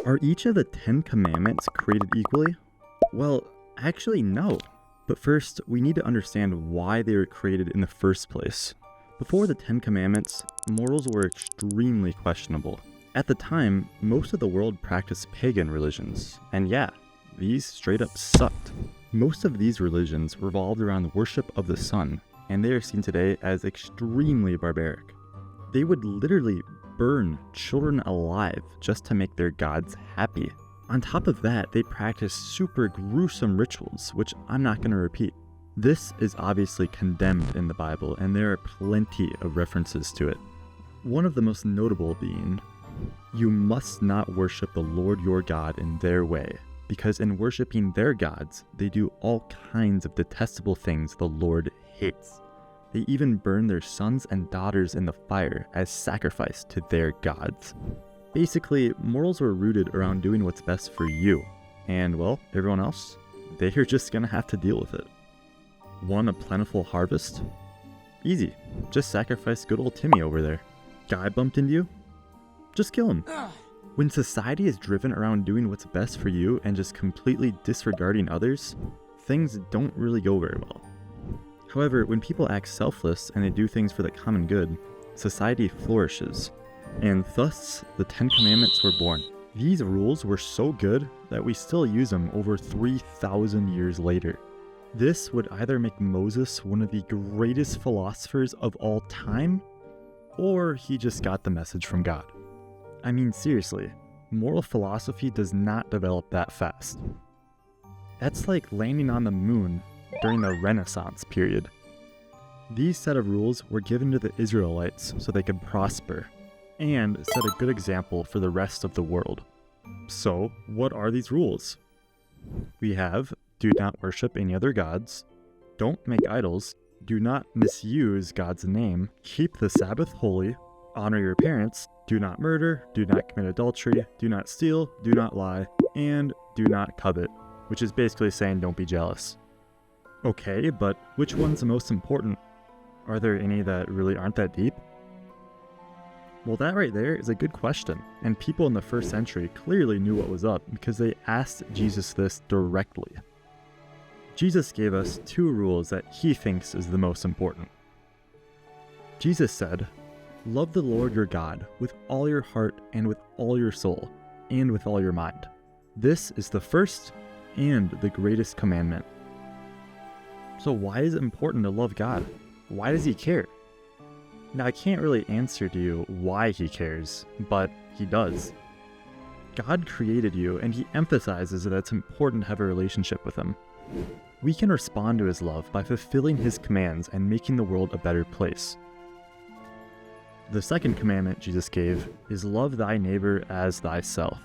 Are each of the 10 commandments created equally? Well, actually no. But first, we need to understand why they were created in the first place. Before the 10 commandments, morals were extremely questionable. At the time, most of the world practiced pagan religions, and yeah, these straight up sucked. Most of these religions revolved around the worship of the sun, and they are seen today as extremely barbaric. They would literally burn children alive just to make their gods happy. On top of that, they practice super gruesome rituals, which I'm not going to repeat. This is obviously condemned in the Bible, and there are plenty of references to it. One of the most notable being, you must not worship the Lord your God in their way, because in worshiping their gods, they do all kinds of detestable things the Lord hates. They even burn their sons and daughters in the fire as sacrifice to their gods. Basically, morals were rooted around doing what's best for you, and well, everyone else, they're just gonna have to deal with it. Want a plentiful harvest? Easy, just sacrifice good old Timmy over there. Guy bumped into you? Just kill him. When society is driven around doing what's best for you and just completely disregarding others, things don't really go very well. However, when people act selfless and they do things for the common good, society flourishes. And thus, the 10 Commandments were born. These rules were so good that we still use them over 3,000 years later. This would either make Moses one of the greatest philosophers of all time, or he just got the message from God. I mean, seriously, moral philosophy does not develop that fast. That's like landing on the moon during the Renaissance period. These set of rules were given to the Israelites so they could prosper, and set a good example for the rest of the world. So, what are these rules? We have, do not worship any other gods, don't make idols, do not misuse God's name, keep the Sabbath holy, honor your parents, do not murder, do not commit adultery, do not steal, do not lie, and do not covet, which is basically saying don't be jealous. Okay, but which one's the most important? Are there any that really aren't that deep? Well, that right there is a good question, and people in the first century clearly knew what was up because they asked Jesus this directly. Jesus gave us 2 rules that he thinks is the most important. Jesus said, "Love the Lord your God with all your heart and with all your soul and with all your mind. This is the first and the greatest commandment." So why is it important to love God? Why does he care? Now, I can't really answer to you why he cares, but he does. God created you, and he emphasizes that it's important to have a relationship with him. We can respond to his love by fulfilling his commands and making the world a better place. The second commandment Jesus gave is love thy neighbor as thyself.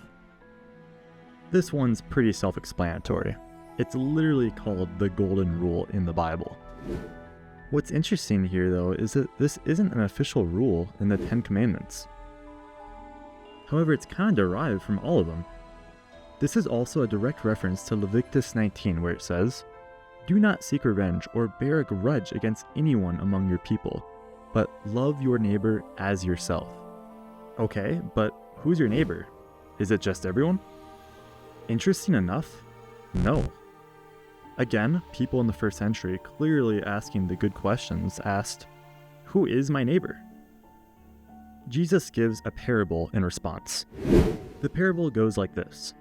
This one's pretty self-explanatory. It's literally called the Golden Rule in the Bible. What's interesting here, though, is that this isn't an official rule in the 10 Commandments. However, it's kind of derived from all of them. This is also a direct reference to Leviticus 19, where it says, "Do not seek revenge or bear a grudge against anyone among your people, but love your neighbor as yourself." Okay, but who's your neighbor? Is it just everyone? Interesting enough, no. Again, people in the first century, clearly asking the good questions, asked, "Who is my neighbor?" Jesus gives a parable in response. The parable goes like this.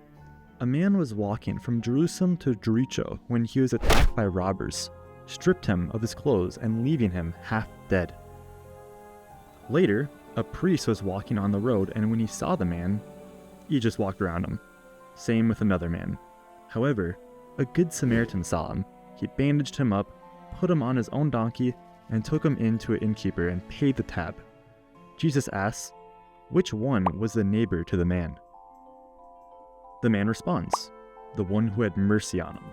A man was walking from Jerusalem to Jericho when he was attacked by robbers, stripped him of his clothes, and leaving him half dead. Later, a priest was walking on the road, and when he saw the man, he just walked around him. Same with another man. However, a good Samaritan saw him. He bandaged him up, put him on his own donkey, and took him in to an innkeeper and paid the tab. Jesus asks, which one was the neighbor to the man? The man responds, the one who had mercy on him.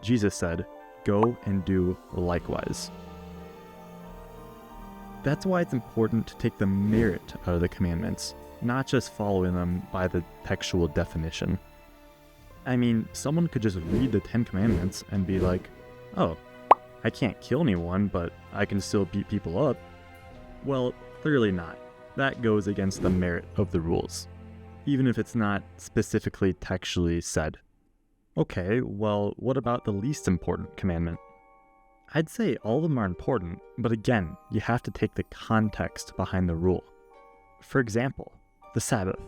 Jesus said, "Go and do likewise." That's why it's important to take the merit out of the commandments, not just following them by the textual definition. I mean, someone could just read the 10 Commandments and be like, oh, I can't kill anyone, but I can still beat people up. Well, clearly not. That goes against the merit of the rules. even if it's not specifically textually said. Okay, well, what about the least important commandment? I'd say all of them are important, but again, you have to take the context behind the rule. For example, the Sabbath.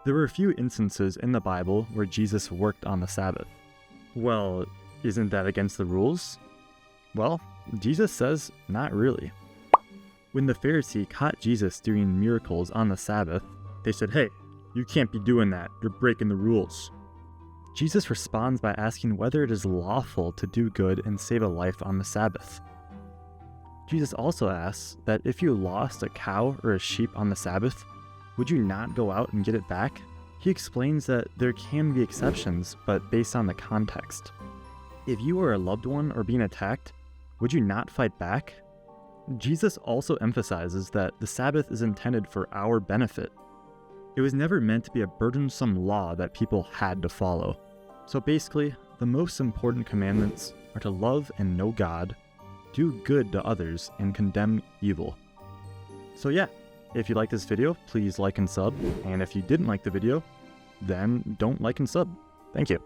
There were a few instances in the Bible where Jesus worked on the Sabbath. Well, isn't that against the rules? Well, Jesus says not really. When the Pharisee caught Jesus doing miracles on the Sabbath, they said, "Hey, you can't be doing that. You're breaking the rules." Jesus responds by asking whether it is lawful to do good and save a life on the Sabbath. Jesus also asks that if you lost a cow or a sheep on the Sabbath, would you not go out and get it back? He explains that there can be exceptions, but based on the context. If you or a loved one are being attacked, would you not fight back? Jesus also emphasizes that the Sabbath is intended for our benefit. It was never meant to be a burdensome law that people had to follow. So basically, the most important commandments are to love and know God, do good to others, and condemn evil. So yeah, if you liked this video, please like and sub, and if you didn't like the video, then don't like and sub. Thank you.